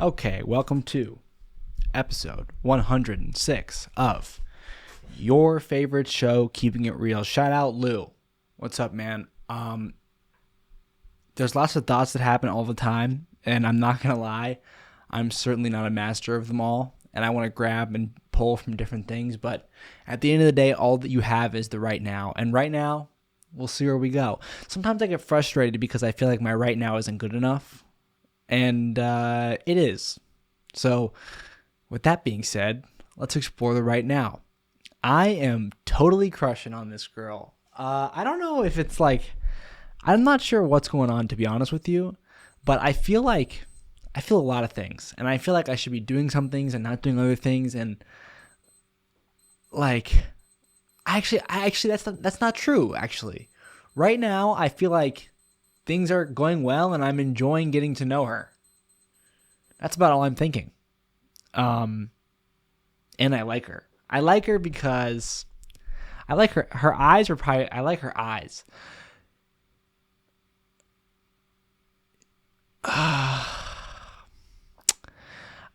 Okay, welcome to episode 106 of your favorite show, Keeping It Real. Shout out Lou. What's up, man? There's lots of thoughts that happen all the time, and I'm not going to lie, I'm certainly not a master of them all, and I want to grab and pull from different things, but at the end of the day, all that you have is the right now, and right now, we'll see where we go. Sometimes I get frustrated because I feel like my right now isn't good enough, and it is. So, with that being said, let's explore the right now. I am totally crushing on this girl. I don't know if it's like, I'm not sure what's going on, to be honest with you, but I feel a lot of things, and I feel like I should be doing some things and not doing other things, and like, that's not true. Actually, right now I feel like things are going well, and I'm enjoying getting to know her. That's about all I'm thinking. And I like her. I like her because I like her. Her eyes are probably. I like her eyes.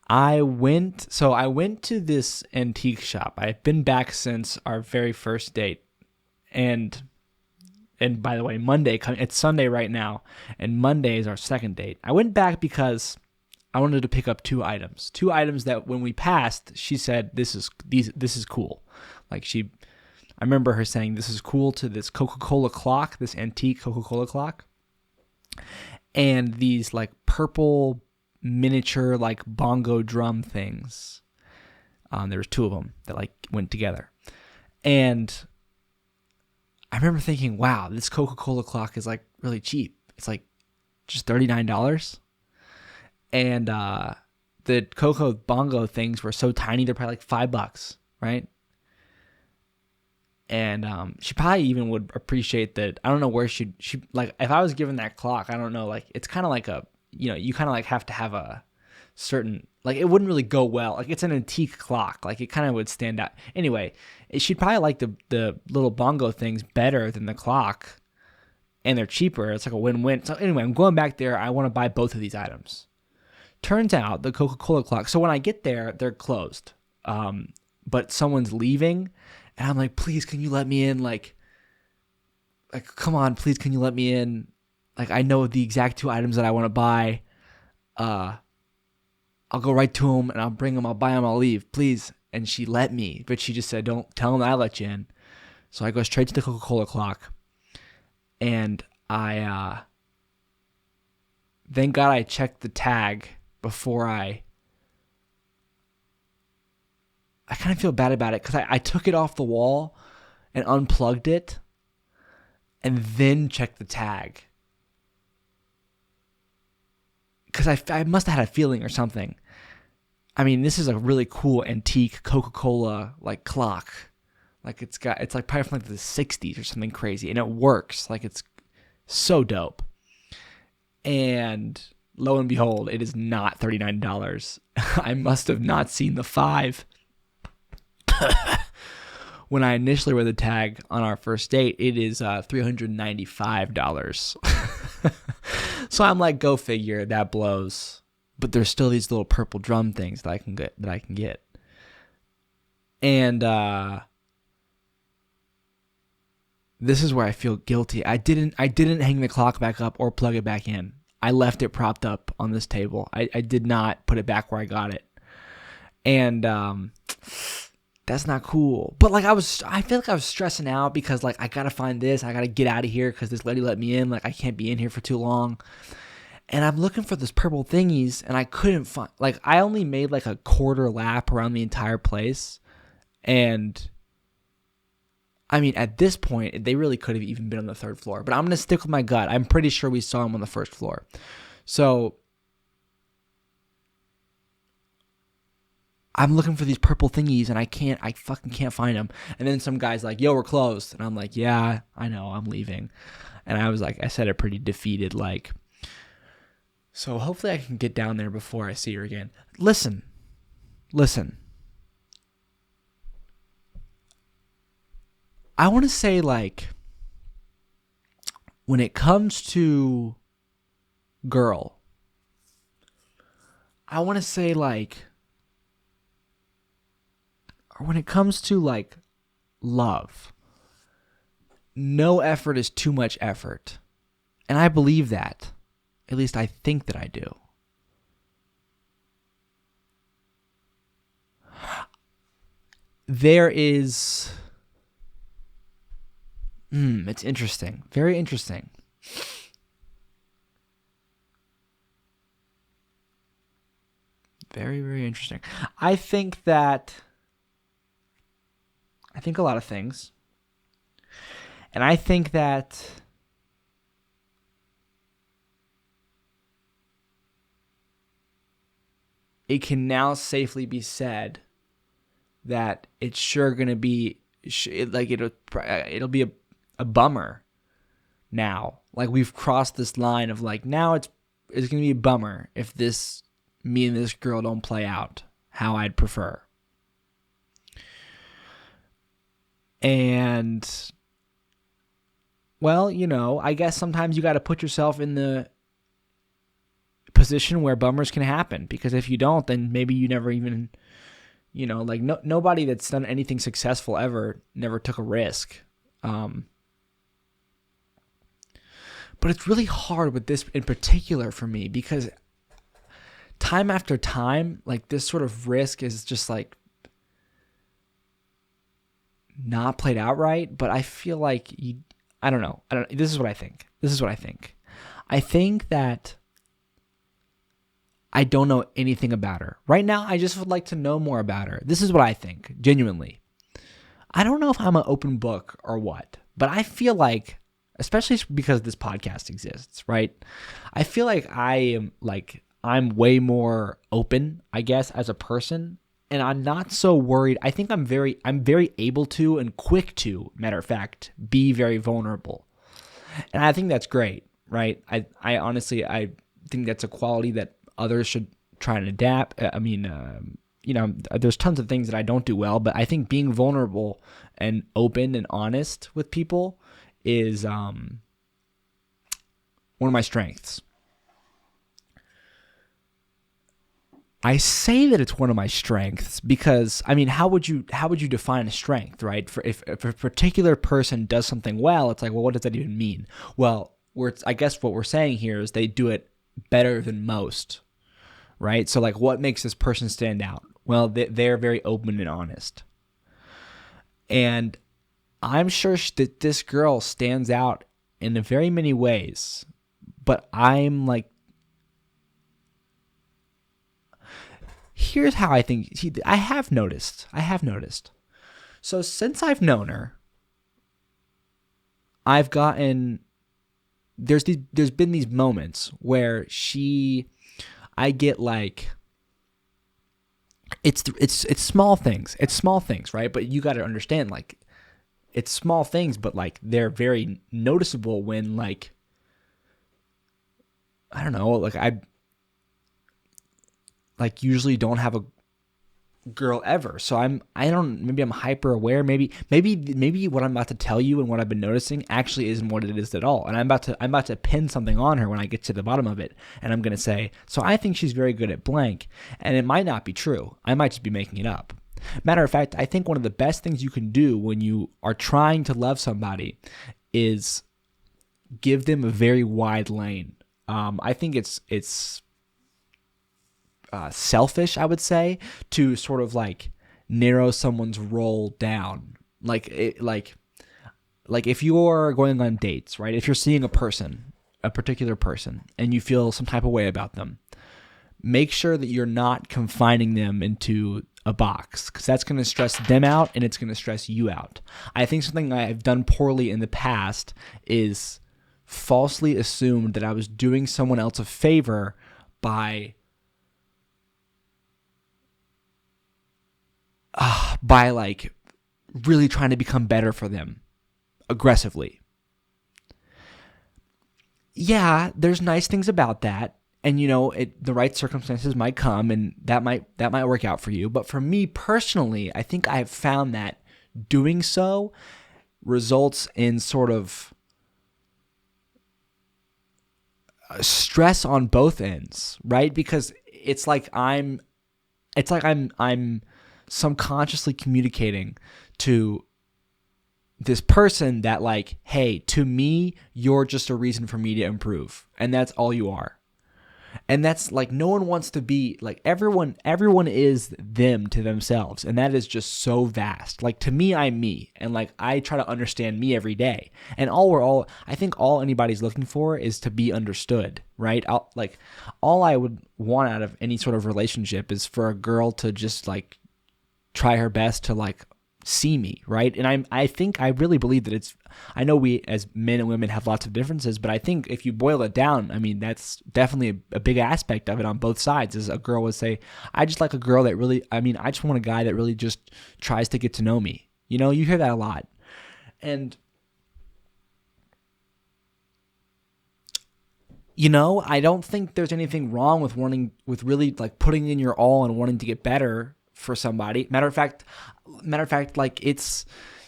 I went to this antique shop. I've been back since our very first date, and by the way, it's Sunday right now, and Monday is our second date. I went back because I wanted to pick up two items that when we passed, she said this is cool. Like I remember her saying this is cool to this Coca-Cola clock, this antique Coca-Cola clock, and these like purple miniature like bongo drum things. There was two of them that like went together, and I remember thinking, wow, this Coca-Cola clock is like really cheap. It's like just $39. And the Coco Bongo things were so tiny, they're probably like $5, right? And she probably even would appreciate that. I don't know where she like, if I was given that clock, I don't know, like, it's kind of like you kind of like have to have a certain, like, it wouldn't really go well. Like, it's an antique clock. Like, it kind of would stand out. Anyway, she'd probably like the little bongo things better than the clock, and they're cheaper. It's like a win-win. So anyway, I'm going back there. I want to buy both of these items. Turns out the Coca-Cola clock, so when I get there, they're closed. But someone's leaving, and I'm like, please, can you let me in? Like, come on, please, can you let me in? Like, I know the exact two items that I want to buy. I'll go right to them, and I'll bring them, I'll buy them, I'll leave, please. And she let me, but she just said, don't tell them I let you in. So I go straight to the Coca-Cola clock, and I, thank God I checked the tag before I kind of feel bad about it because I took it off the wall and unplugged it and then checked the tag because I must have had a feeling or something. I mean, this is a really cool antique Coca-Cola like clock. Like it's like probably from like the 60s or something crazy, and it works. Like, it's so dope. And lo and behold, it is not $39. I must have not seen the 5. When I initially read the tag on our first date, it is $395. So I'm like, go figure, that blows. But there's still these little purple drum things that I can get. And this is where I feel guilty. I didn't hang the clock back up or plug it back in. I left it propped up on this table. I did not put it back where I got it. And that's not cool. But like I feel like I was stressing out because like I got to find this. I got to get out of here because this lady let me in. Like, I can't be in here for too long. And I'm looking for this purple thingies, and I couldn't find, like, I only made like a quarter lap around the entire place. And I mean, at this point, they really could have even been on the third floor. But I'm going to stick with my gut. I'm pretty sure we saw them on the first floor. So I'm looking for these purple thingies, and I fucking can't find them. And then some guy's like, yo, we're closed. And I'm like, yeah, I know, I'm leaving. And I was like, I said it pretty defeated, like, so hopefully I can get down there before I see her again. Listen. I want to say, like, when it comes to girl, I want to say like, or when it comes to like love, no effort is too much effort. And I believe that. At least I think that I do. There is... it's interesting. Very interesting. Very, very interesting. I think a lot of things. And I think that it can now safely be said that it's sure going to be it'll be a bummer now. Like we've crossed this line of like now it's going to be a bummer if me and this girl don't play out how I'd prefer. And well, I guess sometimes you got to put yourself in the position where bummers can happen, because if you don't, then maybe you never even, nobody that's done anything successful ever never took a risk. But it's really hard with this in particular for me, because time after time, like this sort of risk is just like not played out right. But I feel like I don't know. This is what I think. I think that I don't know anything about her. Right now, I just would like to know more about her. This is what I think, genuinely. I don't know if I'm an open book or what, but I feel like, especially because this podcast exists, right? I feel like I'm way more open, I guess, as a person, and I'm not so worried. I think I'm very able to and quick to, matter of fact, be very vulnerable. And I think that's great, right? I honestly think that's a quality that others should try and adapt. I mean, there's tons of things that I don't do well, but I think being vulnerable and open and honest with people is one of my strengths. I say that it's one of my strengths because, I mean, how would you define a strength, right? If a particular person does something well, it's like, well, what does that even mean? Well, I guess what we're saying here is they do it better than most, right? So like, what makes this person stand out? Well, they're very open and honest. And I'm sure that this girl stands out in very many ways, but I'm like, here's how I think. I have noticed. So since I've known her, there's been these moments where I get like, it's small things. It's small things, right? But you got to understand, like, it's small things, but like they're very noticeable when, like, I don't know, like I like usually don't have a girl ever. So maybe I'm hyper aware. Maybe what I'm about to tell you and what I've been noticing actually isn't what it is at all. And I'm about to pin something on her when I get to the bottom of it. And I'm going to say, so I think she's very good at blank. And it might not be true. I might just be making it up. Matter of fact, I think one of the best things you can do when you are trying to love somebody is give them a very wide lane. I think it's selfish, I would say, to sort of like narrow someone's role down. Like if you're going on dates, right? If you're seeing a particular person, and you feel some type of way about them, make sure that you're not confining them into a box, because that's going to stress them out and it's going to stress you out. I think something I've done poorly in the past is falsely assumed that I was doing someone else a favor by like really trying to become better for them aggressively. Yeah, there's nice things about that. And the right circumstances might come and that might work out for you. But for me personally, I think I've found that doing so results in sort of stress on both ends, right? Because I'm subconsciously communicating to this person that like, hey, to me, you're just a reason for me to improve. And that's all you are. And that's like, no one wants to be like, everyone is them to themselves. And that is just so vast. Like, to me, I'm me. And like, I try to understand me every day. And I think all anybody's looking for is to be understood, right? All I would want out of any sort of relationship is for a girl to just like try her best to like see me, right? And I really believe that I know we as men and women have lots of differences, but I think if you boil it down, I mean, that's definitely a big aspect of it on both sides. Is a girl would say, I just like a girl that really, I just want a guy that really just tries to get to know me. You know, you hear that a lot. And, you know, I don't think there's anything wrong with really like putting in your all and wanting to get better for somebody. Matter of fact, like it's,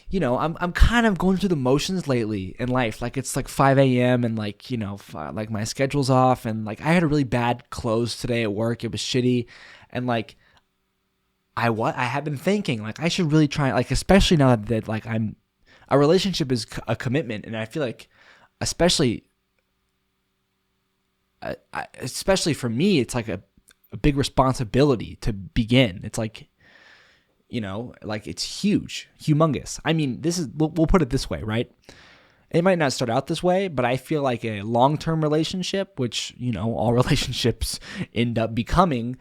you know, I'm kind of going through the motions lately in life. Like it's like 5 a.m. and like, you know, like my schedule's off and like I had a really bad close today at work. It was shitty. And like, I have been thinking like I should really try, like, especially now that like a relationship is a commitment. And I feel like, especially for me, it's like a big responsibility to begin. It's like, you know, like it's humongous. I mean, we'll put it this way, right? It might not start out this way, but I feel like a long-term relationship, which, you know, all relationships end up becoming,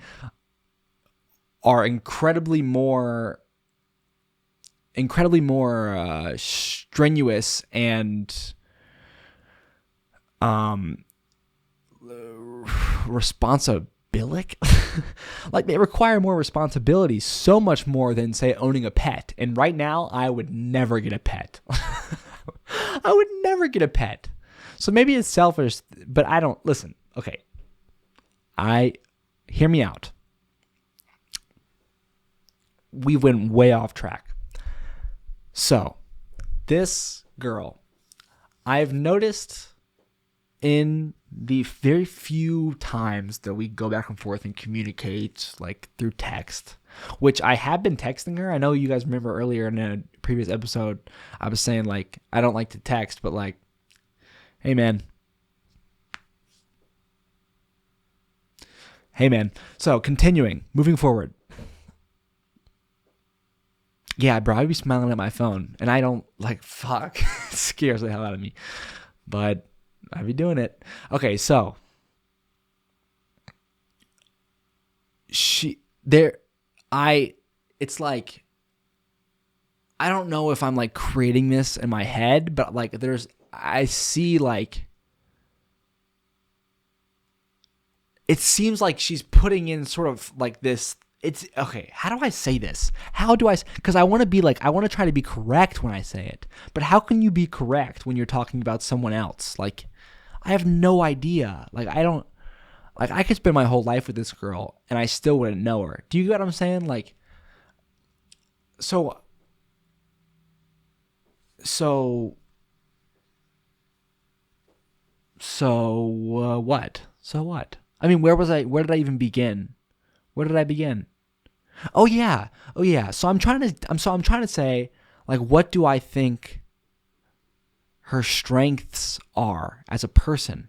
are incredibly more strenuous and responsible. Like they require more responsibility, so much more than say owning a pet. And right now I would never get a pet. I would never get a pet. So maybe it's selfish, but I don't listen. Okay. Hear me out. We went way off track. So this girl, I've noticed in the very few times that we go back and forth and communicate like through text, which I have been texting her. I know you guys remember earlier in a previous episode, I was saying like, I don't like to text, but like, hey man. So continuing, moving forward. Yeah, bro, I'd be smiling at my phone and I don't like, fuck, it scares the hell out of me, but I'd be doing it. Okay, so it's like, I don't know if I'm like creating this in my head, but like I see like, it seems like she's putting in sort of like this. It's okay. How do I say this? Because I want to try to be correct when I say it, but how can you be correct when you're talking about someone else? Like, I have no idea. Like, I could spend my whole life with this girl and I still wouldn't know her. Do you get what I'm saying? Like, so what? So what? I mean, where did I even begin? Where did I begin? Oh yeah. So I'm trying to say, like, what do I think her strengths are as a person?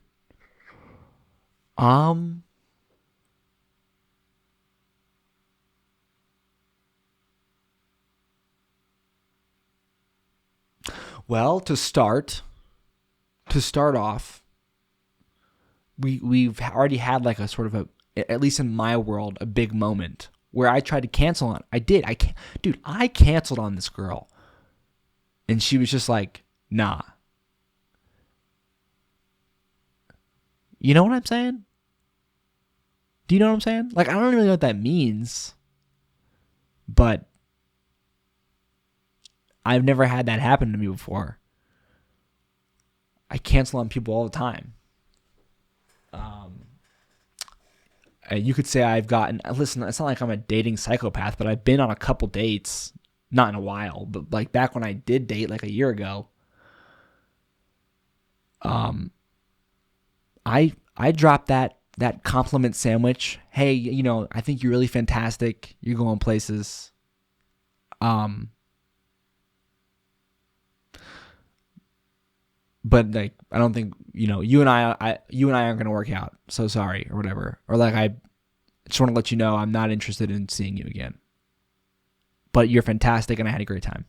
Well, to start off, we've already had like a sort of at least in my world, a big moment where I tried to cancel on. I canceled on this girl. And she was just like, nah. You know what I'm saying? Do you know what I'm saying? Like, I don't really know what that means, but I've never had that happen to me before. I cancel on people all the time. You could say listen, it's not like I'm a dating psychopath, but I've been on a couple dates, not in a while, but like back when I did date like a year ago. I dropped that that compliment sandwich. Hey, I think you're really fantastic. You're going places. But like, I don't think, you and I aren't going to work out. So sorry, or whatever. Or like, I just want to let you know I'm not interested in seeing you again. But you're fantastic and I had a great time.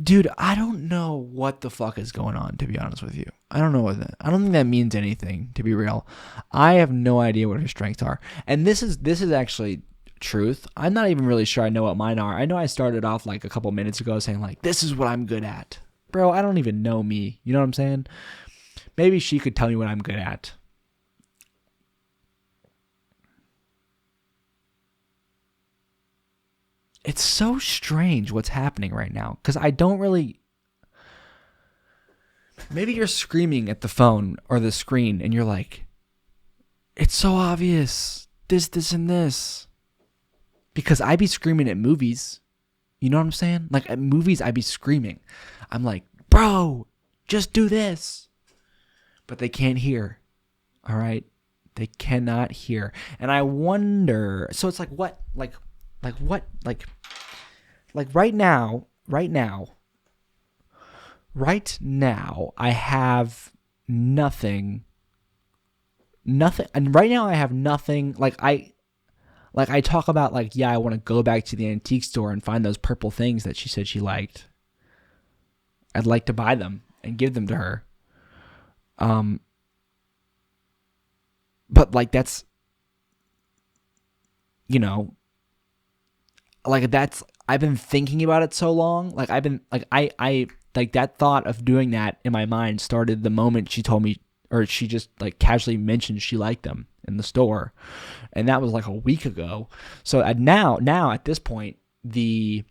Dude, I don't know what the fuck is going on, to be honest with you. I don't know I don't think that means anything, to be real. I have no idea what her strengths are. And this is actually truth. I'm not even really sure I know what mine are. I know I started off like a couple minutes ago saying like, this is what I'm good at. Bro, I don't even know me. You know what I'm saying? Maybe she could tell me what I'm good at. It's so strange what's happening right now because I don't really. Maybe you're screaming at the phone or the screen and you're like, it's so obvious. This, and this. Because I be screaming at movies. You know what I'm saying? Like at movies, I be screaming. I'm like, bro, just do this. But they can't hear. All right? They cannot hear. And I wonder. So it's like, what? Like what? Like right now, I have nothing, and right now I have nothing, I talk about like, yeah, I want to go back to the antique store and find those purple things that she said she liked. I'd like to buy them and give them to her. But like, that's, like that's, I've been thinking about it so long. Like I've been like, I like that thought of doing that in my mind started the moment she told me, or she just like casually mentioned she liked them in the store. And that was like a week ago. So now at this point, and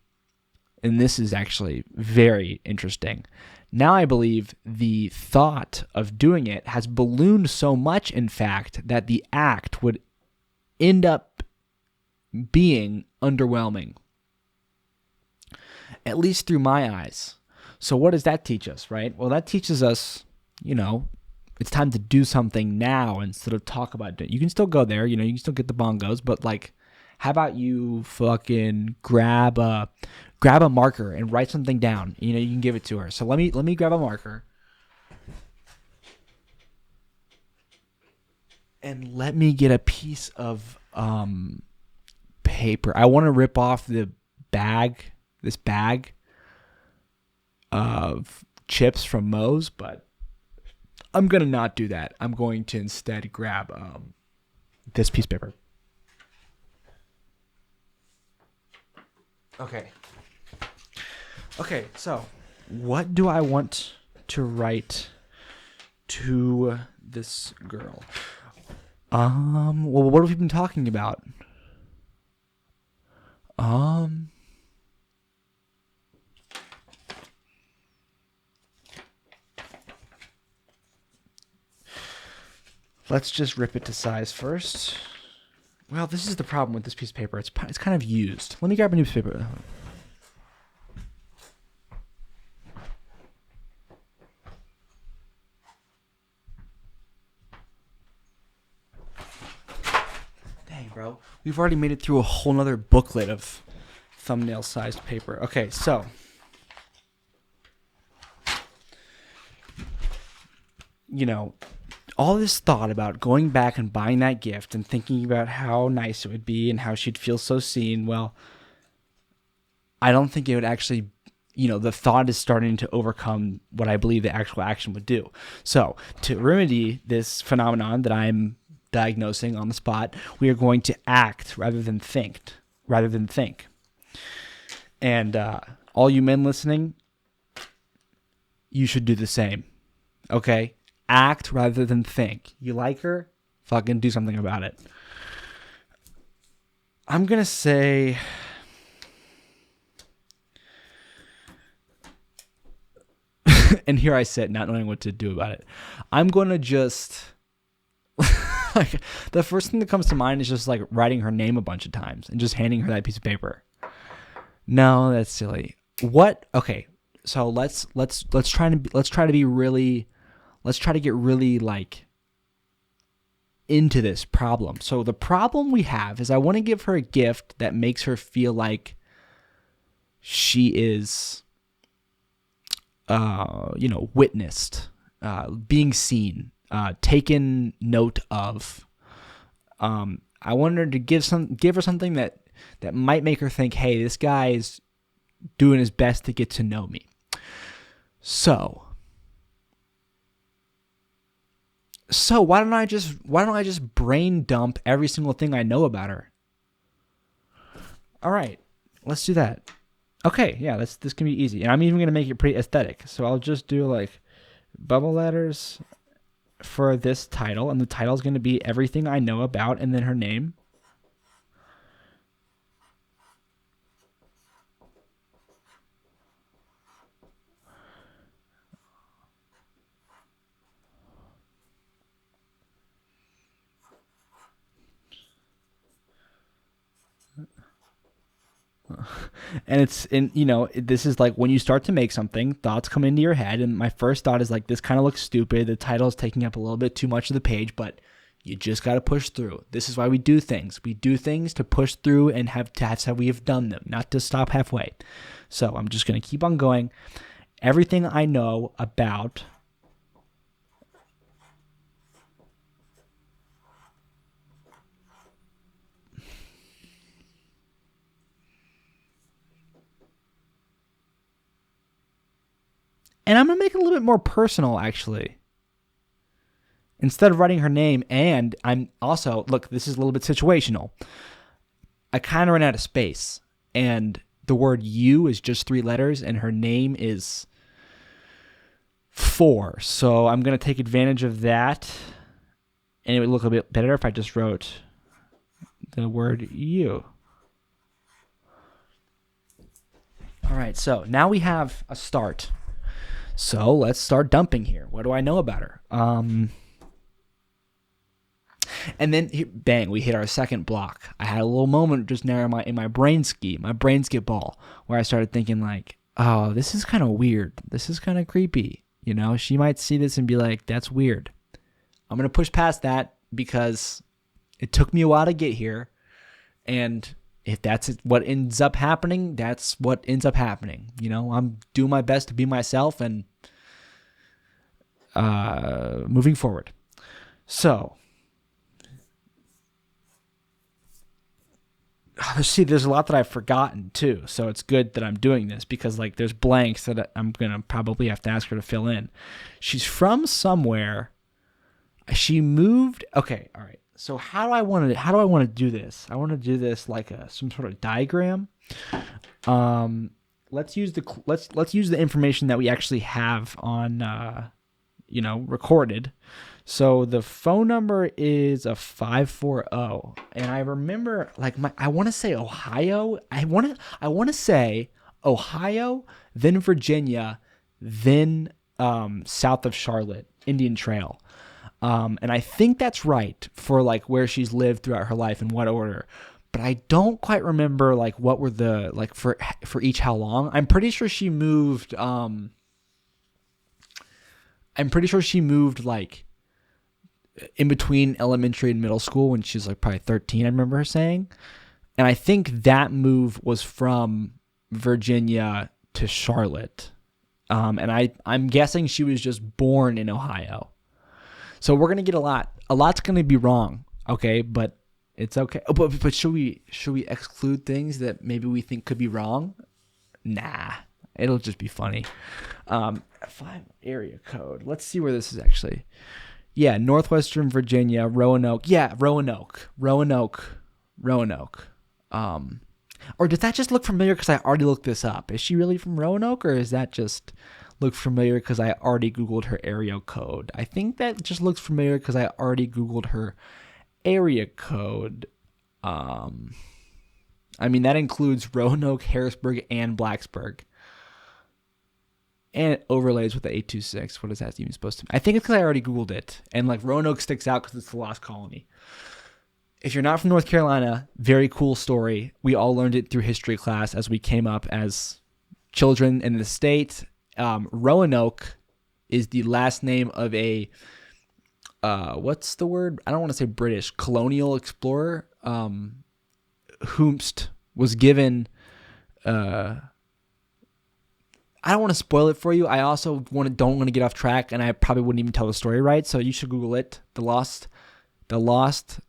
this is actually very interesting. Now I believe the thought of doing it has ballooned so much, in fact, that the act would end up being underwhelming, at least through my eyes. So what does that teach us, right? Well, that teaches us, it's time to do something now instead of talk about it. You can still go there, you can still get the bongos, but like, how about you fucking grab a marker and write something down? You can give it to her. So let me grab a marker. And let me get a piece of paper. I want to rip off this bag of chips from Moe's, but I'm going to not do that. I'm going to instead grab this piece of paper. Okay, so what do I want to write to this girl? Well, what have we been talking about? Let's just rip it to size first. Well, this is the problem with this piece of paper. It's kind of used. Let me grab a new piece of paper. Dang, bro. We've already made it through a whole nother booklet of thumbnail-sized paper. Okay, so. All this thought about going back and buying that gift and thinking about how nice it would be and how she'd feel so seen, well, I don't think it would actually, the thought is starting to overcome what I believe the actual action would do. So to remedy this phenomenon that I'm diagnosing on the spot, we are going to act rather than think. And all you men listening, you should do the same. Okay? Act rather than think. You like her? Fucking do something about it. I'm going to say... and here I sit, not knowing what to do about it. I'm going to just... Like, the first thing that comes to mind is just like writing her name a bunch of times and just handing her that piece of paper. No, that's silly. What? Okay, so let's try to get really like into this problem. So the problem we have is I want to give her a gift that makes her feel like she is, witnessed, being seen, taken note of. I want her to give her something that might make her think, hey, this guy is doing his best to get to know me. So why don't I just brain dump every single thing I know about her? All right, let's do that. Okay, yeah, this can be easy. And I'm even going to make it pretty aesthetic. So I'll just do like bubble letters for this title, and the title is going to be everything I know about, and then her name. And this is like when you start to make something, thoughts come into your head, and my first thought is like, this kind of looks stupid. The title is taking up a little bit too much of the page, but you just got to push through. This is why we do things. We do things to push through and that's how we have done them, not to stop halfway. So I'm just going to keep on going. Everything I know about and I'm going to make it a little bit more personal, actually. Instead of writing her name, and I'm also, look, this is a little bit situational. I kind of ran out of space, and the word you is just 3 letters, and her name is 4. So I'm going to take advantage of that, and it would look a bit better if I just wrote the word you. All right, so now we have a start. So let's start dumping here. What do I know about her? And then, bang, we hit our second block. I had a little moment just now in my brain skip ball, where I started thinking like, oh, this is kind of weird. This is kind of creepy. She might see this and be like, that's weird. I'm going to push past that because it took me a while to get here. And if that's what ends up happening, that's what ends up happening. I'm doing my best to be myself and moving forward. So, see, there's a lot that I've forgotten too. So it's good that I'm doing this because like there's blanks that I'm going to probably have to ask her to fill in. She's from somewhere. She moved. Okay. All right. So how do I want to do this? I want to do this like some sort of diagram. Let's use the information that we actually have on recorded. So the phone number is a 540, and I remember like I want to say Ohio. I want to say Ohio, then Virginia, then south of Charlotte, Indian Trail. And I think that's right for like where she's lived throughout her life in what order. But I don't quite remember like what were the like for each how long. I'm pretty sure she moved like in between elementary and middle school when she was like probably 13, I remember her saying. And I think that move was from Virginia to Charlotte. And I'm guessing she was just born in Ohio. So we're going to get a lot. A lot's going to be wrong, okay? But it's okay. Oh, but should we exclude things that maybe we think could be wrong? Nah. It'll just be funny. 5 area code. Let's see where this is actually. Yeah, Northwestern Virginia, Roanoke. Yeah, Roanoke. Or does that just look familiar because I already looked this up? Is she really from Roanoke, or is that just look familiar because I already Googled her area code? I think that just looks familiar because I already Googled her area code. I mean, that includes Roanoke, Harrisburg, and Blacksburg. and it overlays with the 826. What is that even supposed to mean? I think it's because I already Googled it. And like Roanoke sticks out because it's the lost colony. If you're not from North Carolina, very cool story. We all learned it through history class as we came up as children in the state. Roanoke is the last name of a, what's the word? I don't want to say British, colonial explorer, whomst was given, I don't want to spoil it for you. I also don't want to get off track, and I probably wouldn't even tell the story right. So you should Google it. The Lost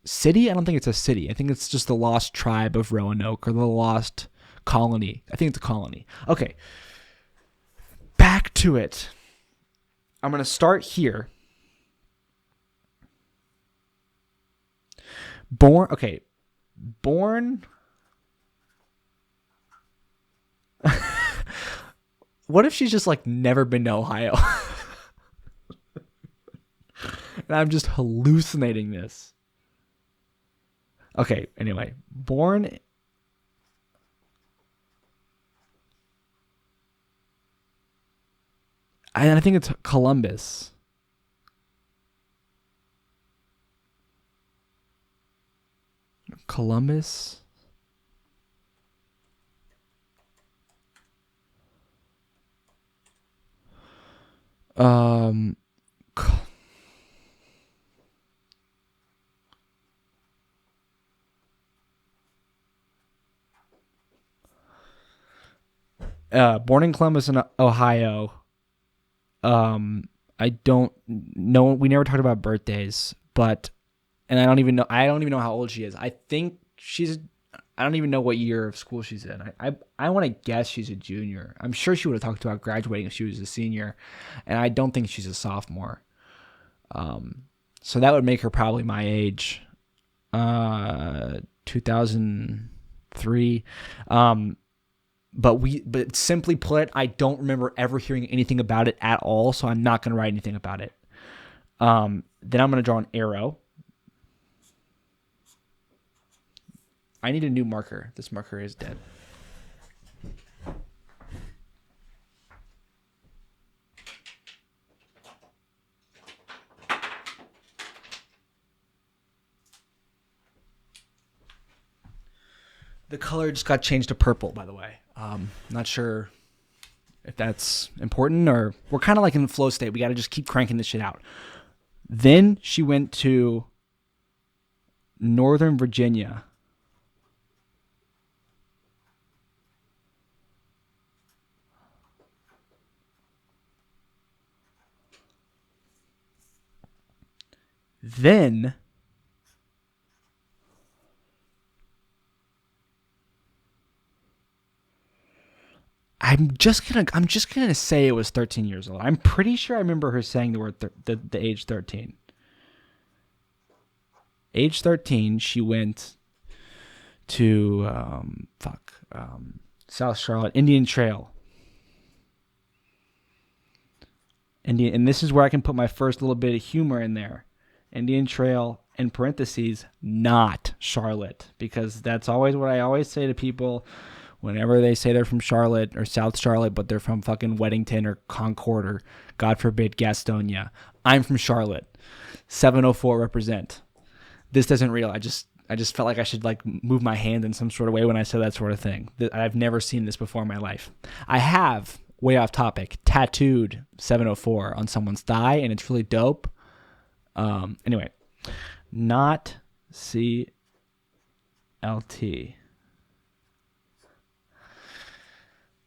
City. I don't think it's a city. I think it's just the Lost Tribe of Roanoke or the Lost Colony. I think it's a colony. Okay. Back to it. I'm going to start here. Born. What if she's just like never been to Ohio? And I'm just hallucinating this. Okay, anyway. Born. I think it's Columbus. Columbus. Born in Columbus, in Ohio. I don't know. We never talked about birthdays, and I don't even know how old she is. I think I don't even know what year of school she's in. I want to guess she's a junior. I'm sure she would have talked about graduating if she was a senior, and I don't think she's a sophomore. So that would make her probably my age. 2003. But simply put, I don't remember ever hearing anything about it at all, so I'm not going to write anything about it. Then I'm going to draw an arrow. I need a new marker. This marker is dead. The color just got changed to purple, by the way. Not sure if that's important, or we're kind of like in the flow state. We got to just keep cranking this shit out. Then she went to Northern Virginia. Then I'm just gonna say it was 13 years old. I'm pretty sure I remember her saying the word the age 13. Age 13, she went to South Charlotte, Indian Trail. And this is where I can put my first little bit of humor in there. Indian Trail, in parentheses, not Charlotte, because that's always what I always say to people whenever they say they're from Charlotte or South Charlotte, but they're from fucking Weddington or Concord or, God forbid, Gastonia. I'm from Charlotte. 704 represent. This doesn't real. I just felt like I should like move my hand in some sort of way when I said that sort of thing. I've never seen this before in my life. I have, way off topic, tattooed 704 on someone's thigh, and it's really dope. Anyway, not CLT.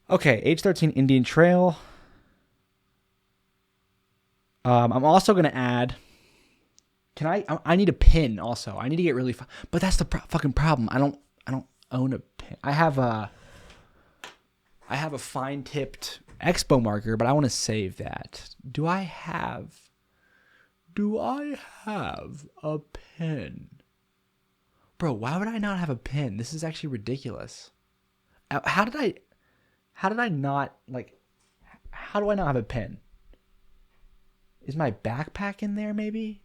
Okay, age 13, Indian Trail. I'm also going to add, I need a pin also. I need to get really, but that's the fucking problem. I don't own a pin. I have a fine-tipped Expo marker, but I want to save that. Do I have a pen? Bro, why would I not have a pen? This is actually ridiculous. How do I not, like, how do I not have a pen? Is my backpack in there maybe?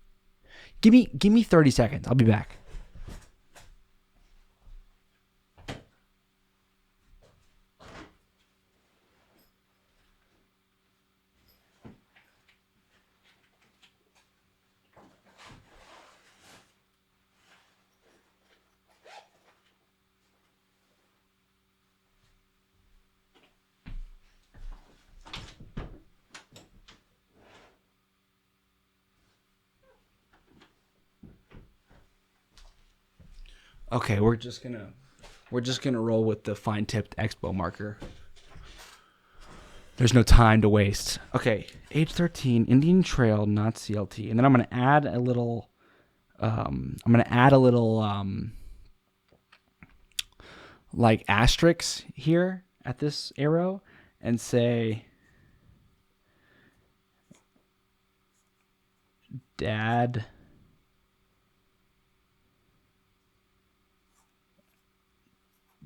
Give me 30 seconds. I'll be back. Okay, we're just gonna roll with the fine tipped expo marker. There's no time to waste. Okay, age 13, Indian Trail, not CLT, and then I'm gonna add a little. Like asterisk here at this arrow, and say, Dad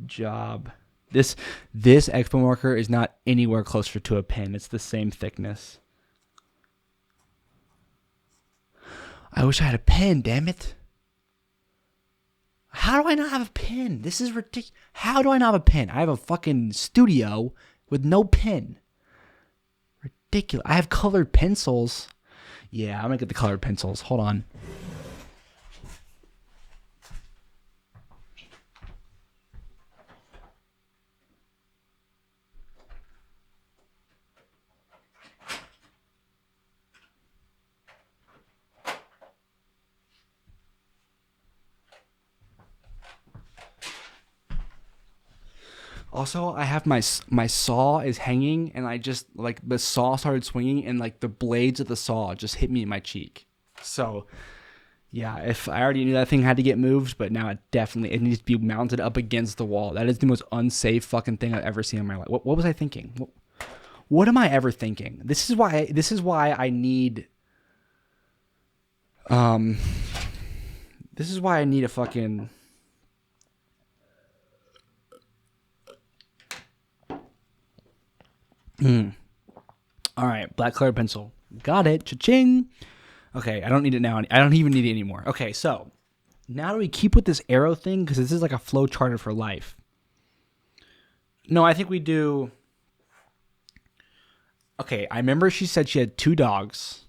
job. This expo marker is not anywhere closer to a pen. It's the same thickness. I wish I had a pen, damn it. How do I not have a pen? This is ridiculous. How do I not have a pen? I have a fucking studio with no pen. Ridiculous. I have colored pencils. Yeah, I'm gonna get the colored pencils. Hold on. Also, I have my saw is hanging, and I just, like, the saw started swinging, and, like, the blades of the saw just hit me in my cheek. So, yeah, if I already knew that thing had to get moved, but now it needs to be mounted up against the wall. That is the most unsafe fucking thing I've ever seen in my life. What was I thinking? What am I ever thinking? This is why I need this is why I need a fucking All right, black colored pencil. Got it. Cha-ching. Okay, I don't need it now. I don't even need it anymore. Okay, so now do we keep with this arrow thing? Because this is like a flow charter for life. No, I think we do. Okay, I remember she said she had 2 dogs.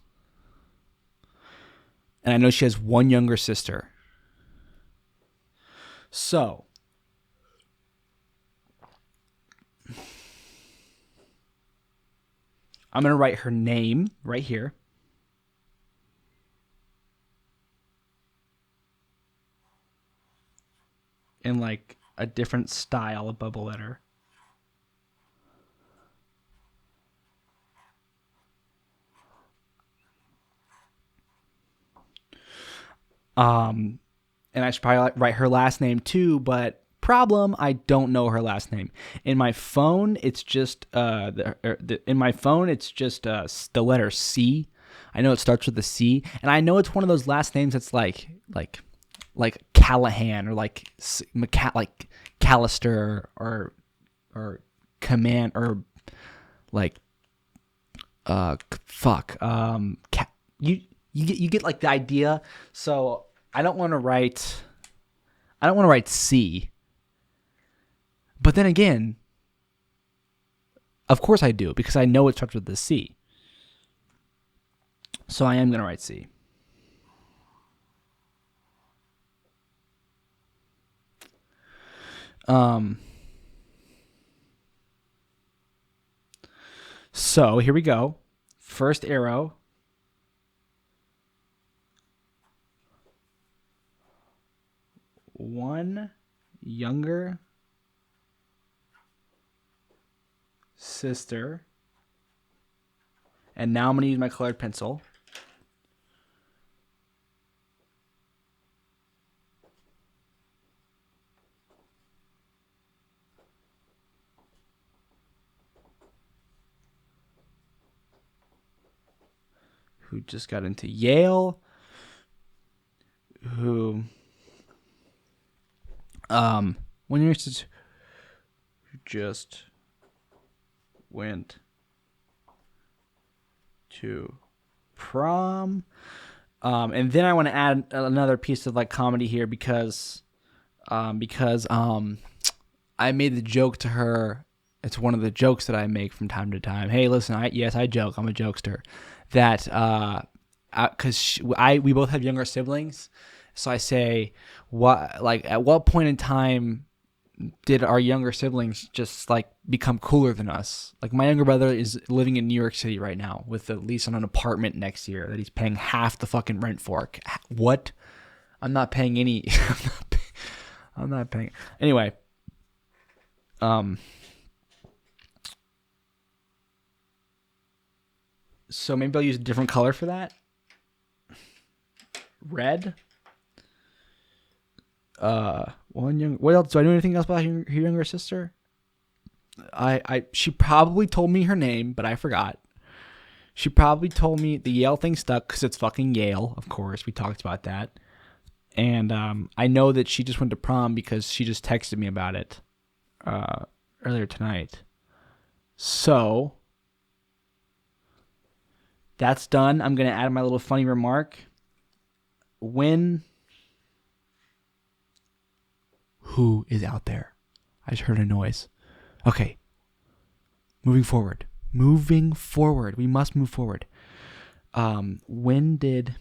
And I know she has 1 younger sister. So I'm going to write her name right here. In like a different style above a letter. And I should probably write her last name too, but problem, I don't know her last name. In my phone, it's just the letter C. I know it starts with a C, and I know it's one of those last names that's like Callahan or like Callister or Command or like you get like the idea. So I don't want to write C. But then again, of course I do, because I know it starts with the C. So I am going to write C. So here we go. First arrow. One younger sister. And now I'm going to use my colored pencil. Who just got into Yale. Who when you're just went to prom. And then I want to add another piece of like comedy here because I made the joke to her. It's one of the jokes that I make from time to time. Hey, listen, I joke. I'm a jokester. That because we both have younger siblings, so I say, at what point in time did our younger siblings just like become cooler than us? Like my younger brother is living in New York City right now with a lease on an apartment next year that he's paying half the fucking rent for. What? I'm not paying any. I'm not paying. Anyway, so maybe I'll use a different color for that. Red. What else? Do I know anything else about her younger sister? She probably told me her name, but I forgot. She probably told me the Yale thing stuck because it's fucking Yale, of course. We talked about that. And I know that she just went to prom because she just texted me about it earlier tonight. So that's done. I'm going to add my little funny remark. Who is out there? I just heard a noise. Okay. Moving forward. We must move forward. When did...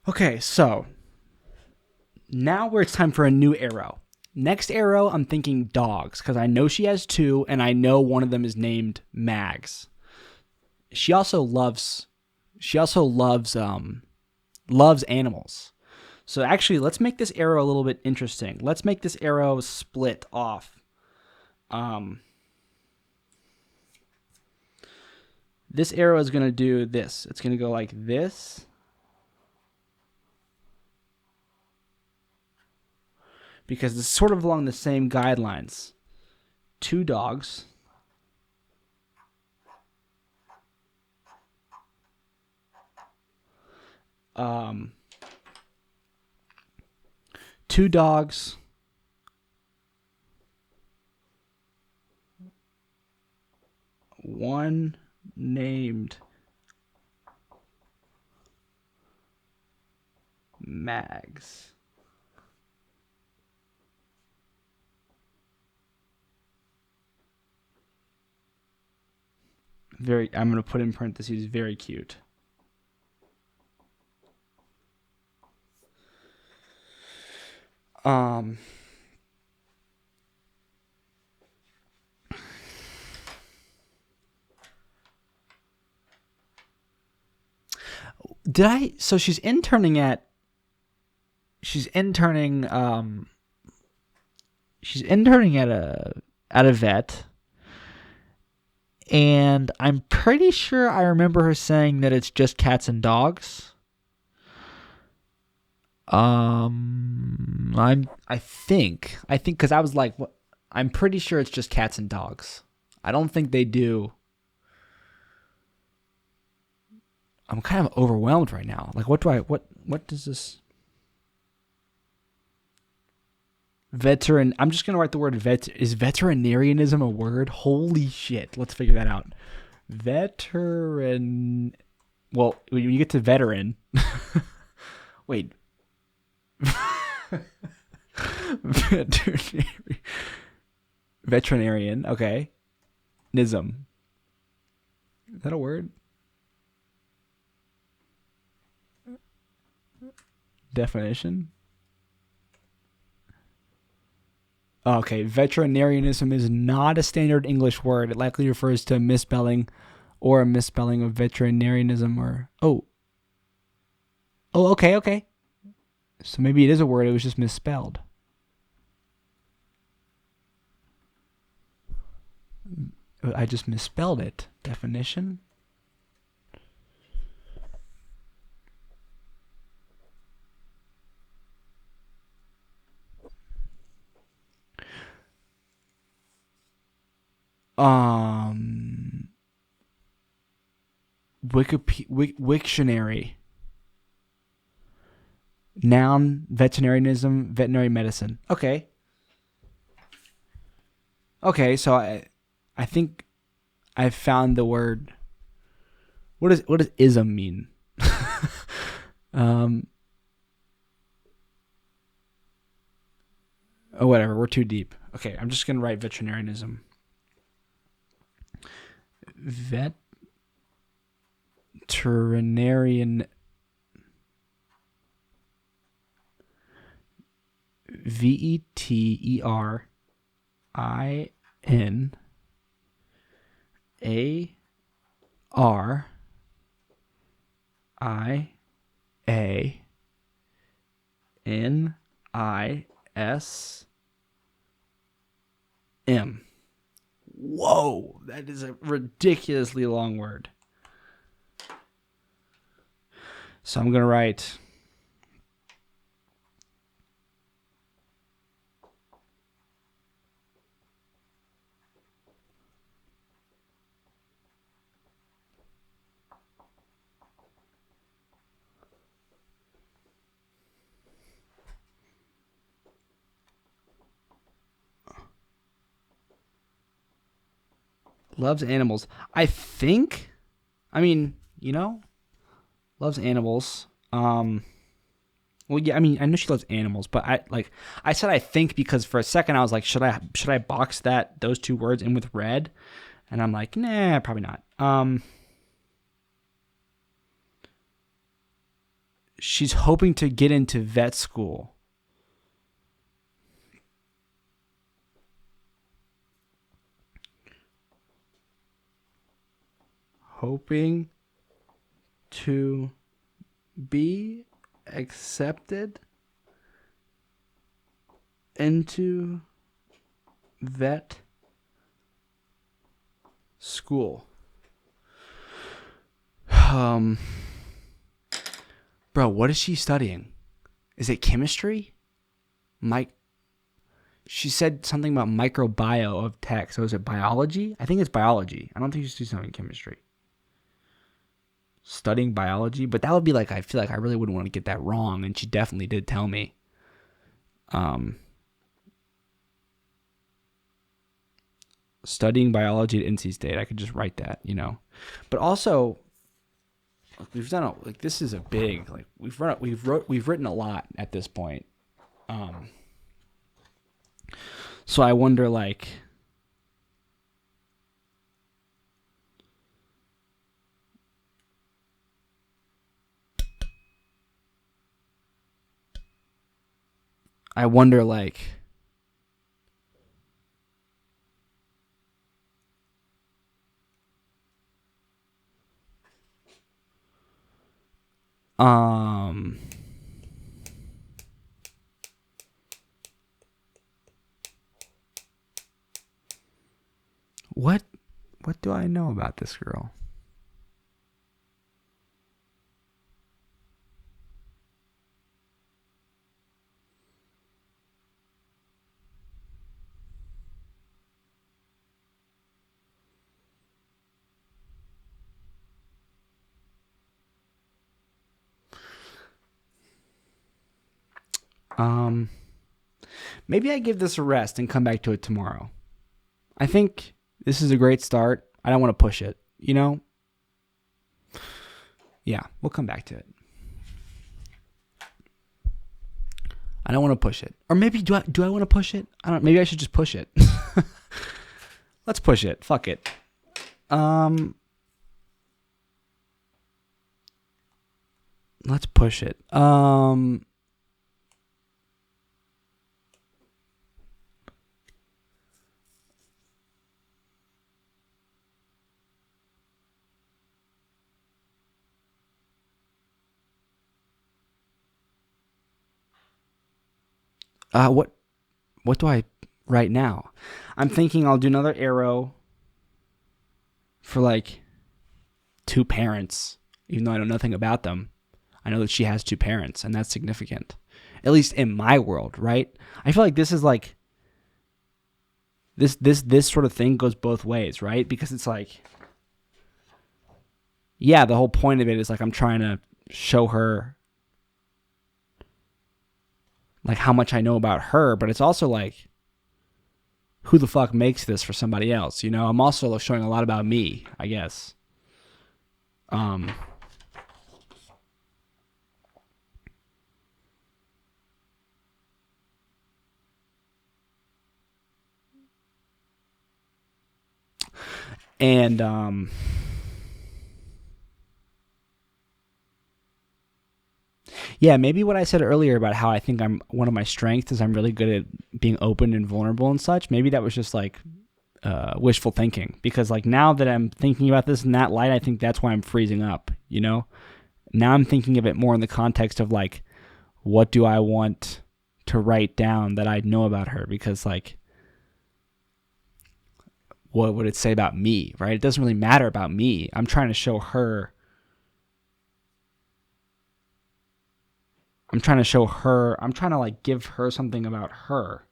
Okay, so now where it's time for a new arrow. Next arrow, I'm thinking dogs, because I know she has two, and I know one of them is named Mags. She also loves animals. So actually, let's make this arrow a little bit interesting. Let's make this arrow split off. This arrow is going to do this. It's going to go like this. Because it's sort of along the same guidelines. Two dogs. Two dogs. One named Mags. I'm going to put in parentheses, very cute. So she's interning at a vet. And I'm pretty sure I remember her saying that it's just cats and dogs. I think because I was like, what? I'm pretty sure it's just cats and dogs. I don't think they do. I'm kind of overwhelmed right now. Like, what does this? I'm just going to write the word vet. Is veterinarianism a word? Holy shit. Let's figure that out. Well, when you get to veteran. Wait. Veterinarian. Okay. Nism. Is that a word? Definition? Okay, veterinarianism is not a standard English word. It likely refers to misspelling or a misspelling of veterinarianism or... Oh, okay. So maybe it is a word, it was just misspelled. I just misspelled it. Definition? Wiktionary. Noun, veterinarianism, veterinary medicine. Okay, so I think I found the word. What does ism mean? Oh, whatever. We're too deep. Okay, I'm just gonna write veterinarianism. Veterinarian. Veterinarianism. Whoa, that is a ridiculously long word. So I'm going to write loves animals. I think, loves animals. Well, yeah, I mean, I know she loves animals, but I said I think because for a second I was like, should I box those two words in with red? And I'm like, nah, probably not. She's hoping to get into vet school. Hoping to be accepted into vet school. Bro, what is she studying? Is it chemistry? She said something about microbiome of tech. So is it biology? I think it's biology. I don't think she's studying chemistry. Studying biology, but that would be like, I feel like I really wouldn't want to get that wrong, and she definitely did tell me. Studying biology at NC State. I could just write that, But also, we've done this is a big we've written a lot at this point. So I wonder what do I know about this girl? Maybe I give this a rest and come back to it tomorrow. I think this is a great start. I don't want to push it, Yeah, we'll come back to it. I don't want to push it. Or maybe do I want to push it? I don't. Maybe I should just push it. Let's push it. Fuck it. Let's push it. What do I write now? I'm thinking I'll do another arrow for two parents, even though I know nothing about them. I know that she has two parents, and that's significant, at least in my world, right? I feel like this is this sort of thing goes both ways, right? Because it's yeah, the whole point of it is I'm trying to show her how much I know about her, but it's also who the fuck makes this for somebody else? I'm also showing a lot about me, I guess. And yeah, maybe what I said earlier about how I think I'm one of my strengths is I'm really good at being open and vulnerable and such. Maybe that was just like wishful thinking, because like now that I'm thinking about this in that light, I think that's why I'm freezing up, you know? Now I'm thinking of it more in the context of like, what do I want to write down that I know about her? Because like, what would it say about me, right? It doesn't really matter about me. I'm trying to show her. I'm trying to like give her something about her.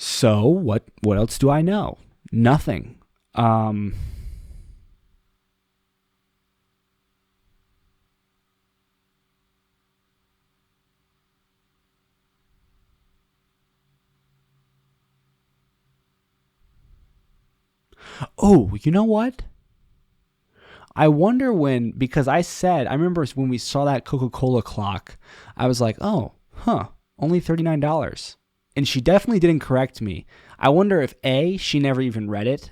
So what else do I know? Nothing. Oh, you know what? I wonder because I remember when we saw that Coca-Cola clock, I was like, oh, only $39. And she definitely didn't correct me. I wonder if A, she never even read it,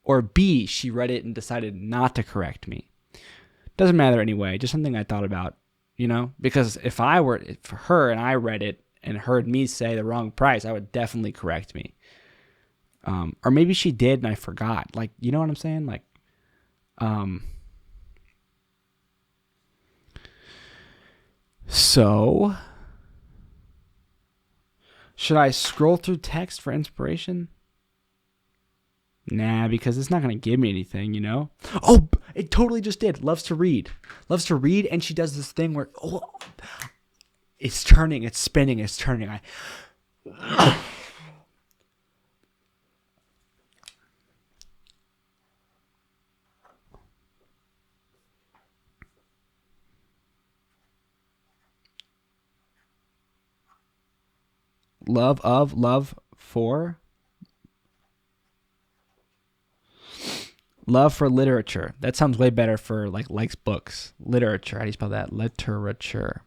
or B, she read it and decided not to correct me. Doesn't matter anyway, just something I thought about, you know? Because if for her and I read it and heard me say the wrong price, I would definitely correct me. Or maybe she did and I forgot. Like, you know what I'm saying? Like, so should I scroll through text for inspiration? Nah, because it's not going to give me anything, you know? Oh, it totally just did. Loves to read, and she does this thing where, it's turning, it's spinning, it's turning. Love for literature. That sounds way better for like likes books. Literature. How do you spell that? Literature.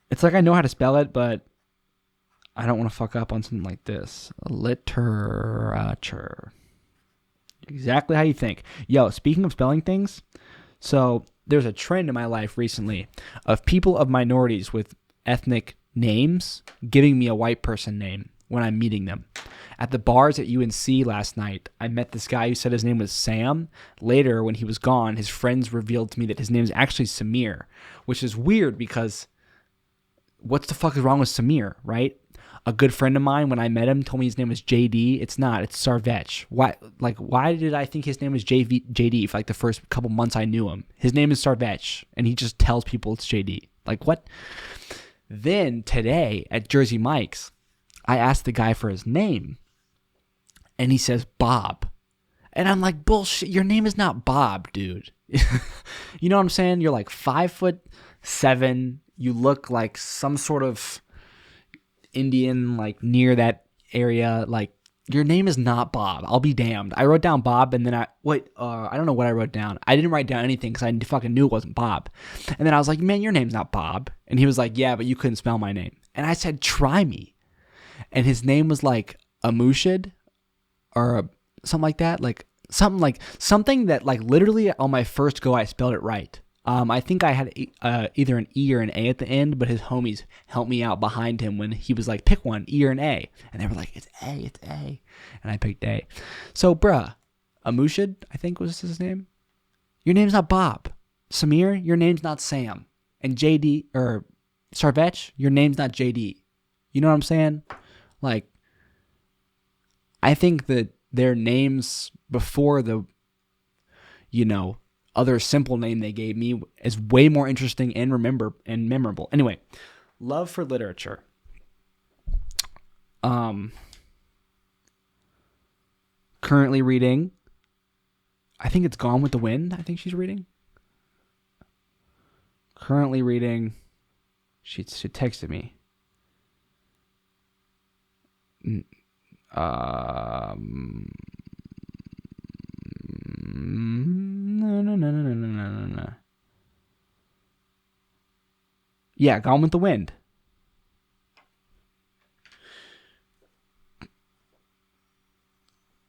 It's like I know how to spell it, but I don't want to fuck up on something like this. Literature. Exactly how you think. Yo, speaking of spelling things, so there's a trend in my life recently of people of minorities with ethnic names giving me a white person name when I'm meeting them. At the bars at UNC last night, I met this guy who said his name was Sam. Later, when he was gone, his friends revealed to me that his name is actually Samir, which is weird because what the fuck is wrong with Samir, right? A good friend of mine, when I met him, told me his name was JD. It's not. It's Sarvech. Why did I think his name was JD for like the first couple months I knew him? His name is Sarvech, and he just tells people it's JD. Like, what? Then today at Jersey Mike's, I asked the guy for his name, and he says Bob. And I'm like, bullshit, your name is not Bob, dude. You know what I'm saying? You're like 5'7". You look like some sort of Indian, like near that area. Like, your name is not Bob. I'll be damned. I wrote down Bob, and then I don't know what I wrote down. I didn't write down anything because I fucking knew it wasn't Bob. And then I was like, man, your name's not Bob. And he was like, yeah, but you couldn't spell my name. And I said, try me. And his name was like Amushid or something like that. Something that like literally on my first go, I spelled it right. I think I had either an E or an A at the end, but his homies helped me out behind him when he was like, pick one, E or an A. And they were like, it's A. And I picked A. So, bruh, Amushid, I think was his name. Your name's not Bob. Samir, your name's not Sam. And JD, or Sarvech, your name's not JD. You know what I'm saying? Like, I think that their names before the, other simple name they gave me is way more interesting and memorable. Anyway, love for literature. Currently reading, I think it's Gone with the Wind. I think she's reading. Currently reading She texted me. No. Yeah, Gone with the Wind.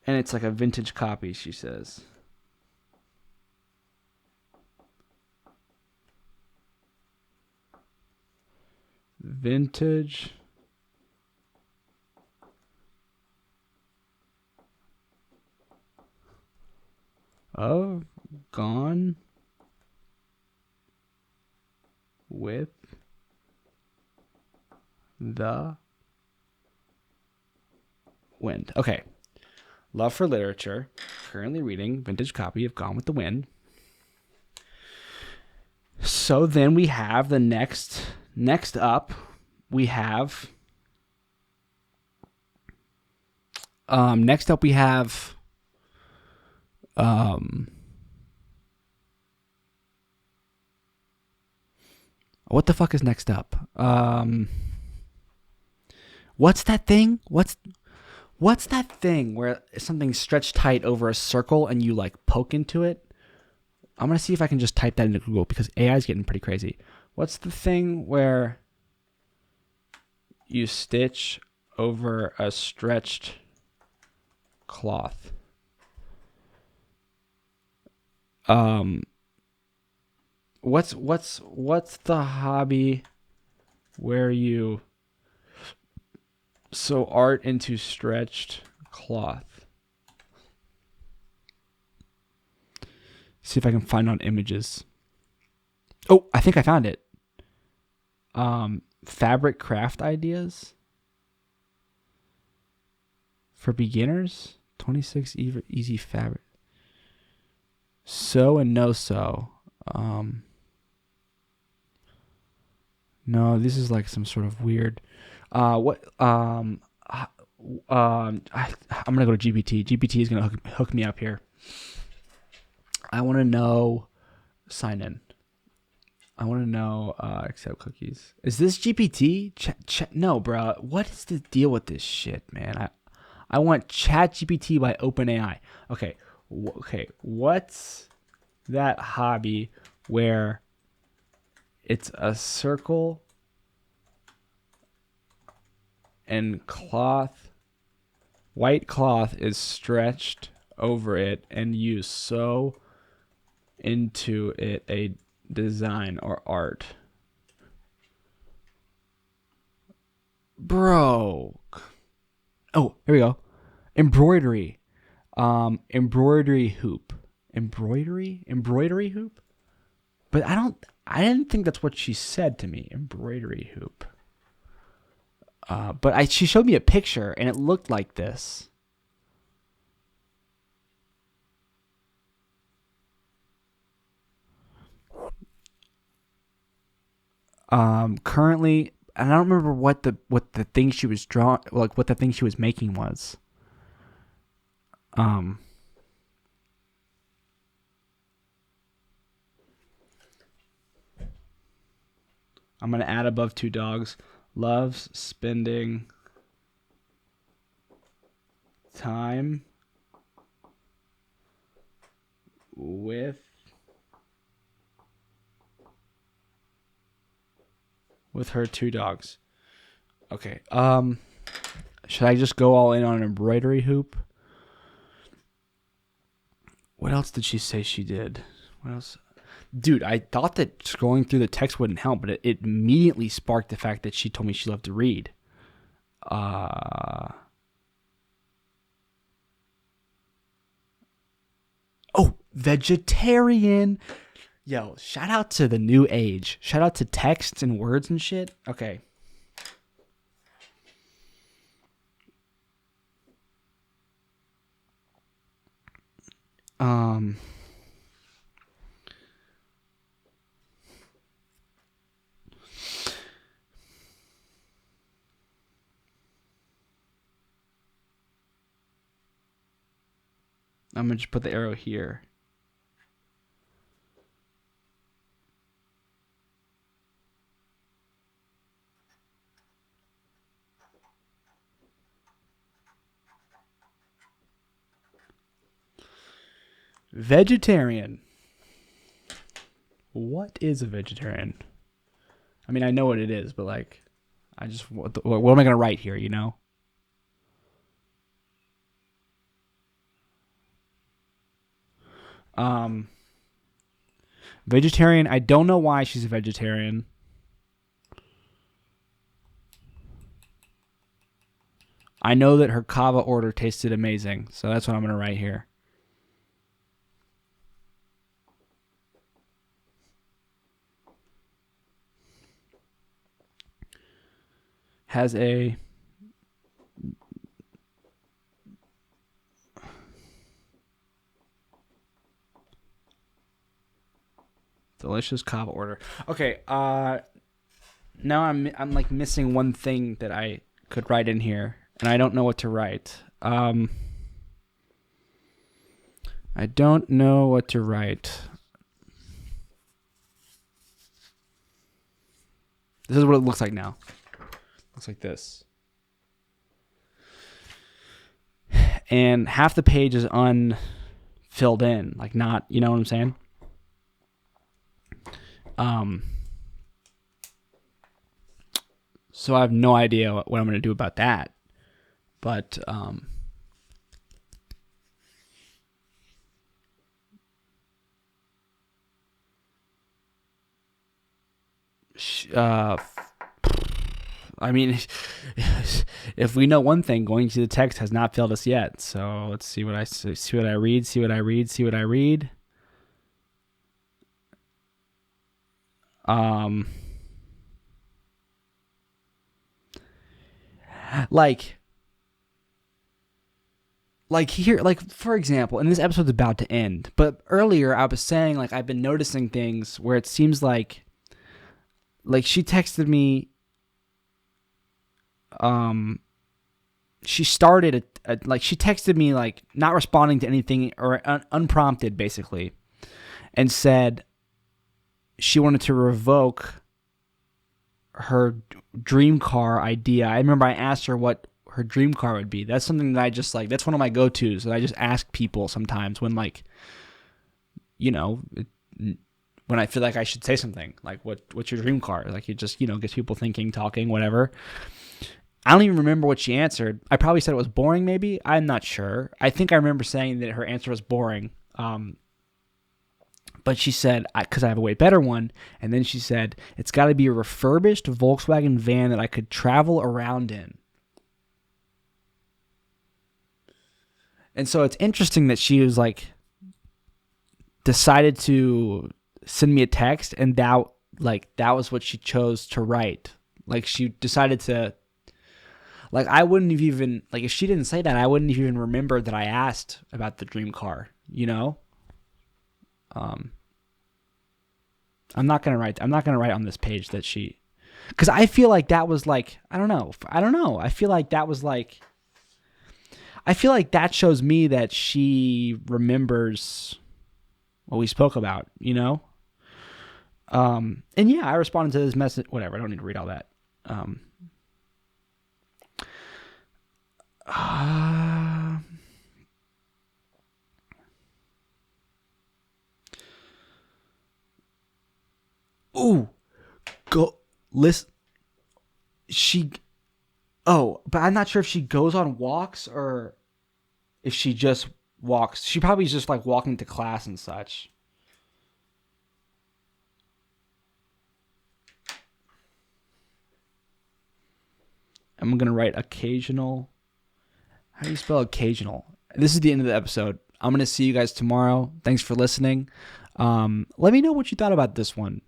And it's like a vintage copy, she says. Vintage of Gone with the Wind. Okay. Love for literature. Currently reading vintage copy of Gone with the Wind. So then we have the next up. We have next up we have what the fuck is next up? What's that thing? What's that thing where something's stretched tight over a circle and you like poke into it? I'm going to see if I can just type that into Google because AI is getting pretty crazy. What's the thing where you stitch over a stretched cloth? What's the hobby where you sew art into stretched cloth? See if I can find on images. Oh, I think I found it. Fabric craft ideas for beginners. 26 easy fabric. Sew and no sew. No, this is like some sort of weird. I'm gonna go to GPT. GPT is gonna hook me up here. I want to know sign in. I want to know accept cookies. Is this GPT? No, bro. What is the deal with this shit, man? I want ChatGPT by OpenAI. Okay. What's that hobby where it's a circle and white cloth is stretched over it and you sew into it a design or art? Bro. Oh, here we go. Embroidery. Embroidery hoop. Embroidery hoop? But I didn't think that's what she said to me. Embroidery hoop. But she showed me a picture and it looked like this. Currently, and I don't remember what the thing she was drawing, like what the thing she was making was. I'm gonna add above two dogs. Loves spending time with her two dogs. Okay. Should I just go all in on an embroidery hoop? What else did she say she did? What else? Dude, I thought that scrolling through the text wouldn't help, but it immediately sparked the fact that she told me she loved to read. Oh, vegetarian. Yo, shout out to the new age. Shout out to texts and words and shit. Okay. I'm going to just put the arrow here. Vegetarian. What is a vegetarian? I mean, I know what it is, but like, what am I gonna write here? You know. Vegetarian. I don't know why she's a vegetarian. I know that her kava order tasted amazing, so that's what I'm gonna write here. Has a delicious kava order. Okay, now I'm like missing one thing that I could write in here, and I don't know what to write. I don't know what to write. This is what it looks like now. Looks like this. And half the page is unfilled in, like not, you know what I'm saying? So I have no idea what I'm going to do about that. But I mean, if we know one thing, going to the text has not failed us yet. So let's see what I read. Like here, like for example, and this episode's about to end, but earlier I was saying like I've been noticing things where it seems like she texted me. She started she texted me like not responding to anything or unprompted basically, and said she wanted to revoke her dream car idea. I remember I asked her what her dream car would be. That's something that I just like. That's one of my go-tos that I just ask people sometimes when like, you know, when I feel like I should say something like, what's your dream car? Like it just, you know, gets people thinking, talking, whatever. I don't even remember what she answered. I probably said it was boring, maybe. I'm not sure. I think I remember saying that her answer was boring. But she said, because I have a way better one. And then she said, it's got to be a refurbished Volkswagen van that I could travel around in. And so it's interesting that she was like, decided to send me a text, and that was what she chose to write. Like she decided to, like I wouldn't have even, like if she didn't say that, I wouldn't have even remembered that I asked about the dream car, you know? I'm not gonna write on this page that she, because I feel like that was like, I don't know. I feel like that was like, I feel like that shows me that she remembers what we spoke about, you know? And yeah, I responded to this message, whatever. I don't need to read all that. Go listen. But I'm not sure if she goes on walks or if she just walks. She probably is just like walking to class and such. I'm going to write occasional. How do you spell occasional? This is the end of the episode. I'm going to see you guys tomorrow. Thanks for listening. Let me know what you thought about this one.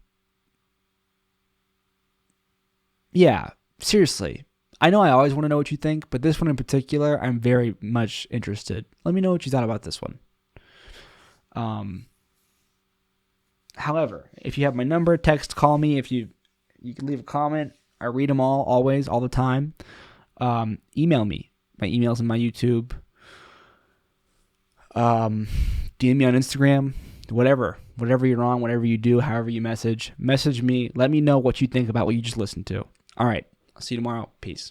Yeah, seriously. I know I always want to know what you think, but this one in particular, I'm very much interested. Let me know what you thought about this one. However, if you have my number, text, call me. If you can leave a comment. I read them all, always, all the time. Email me. My email's in my YouTube. DM me on Instagram. Whatever you're on, whatever you do, however you message me. Let me know what you think about what you just listened to. All right. I'll see you tomorrow. Peace.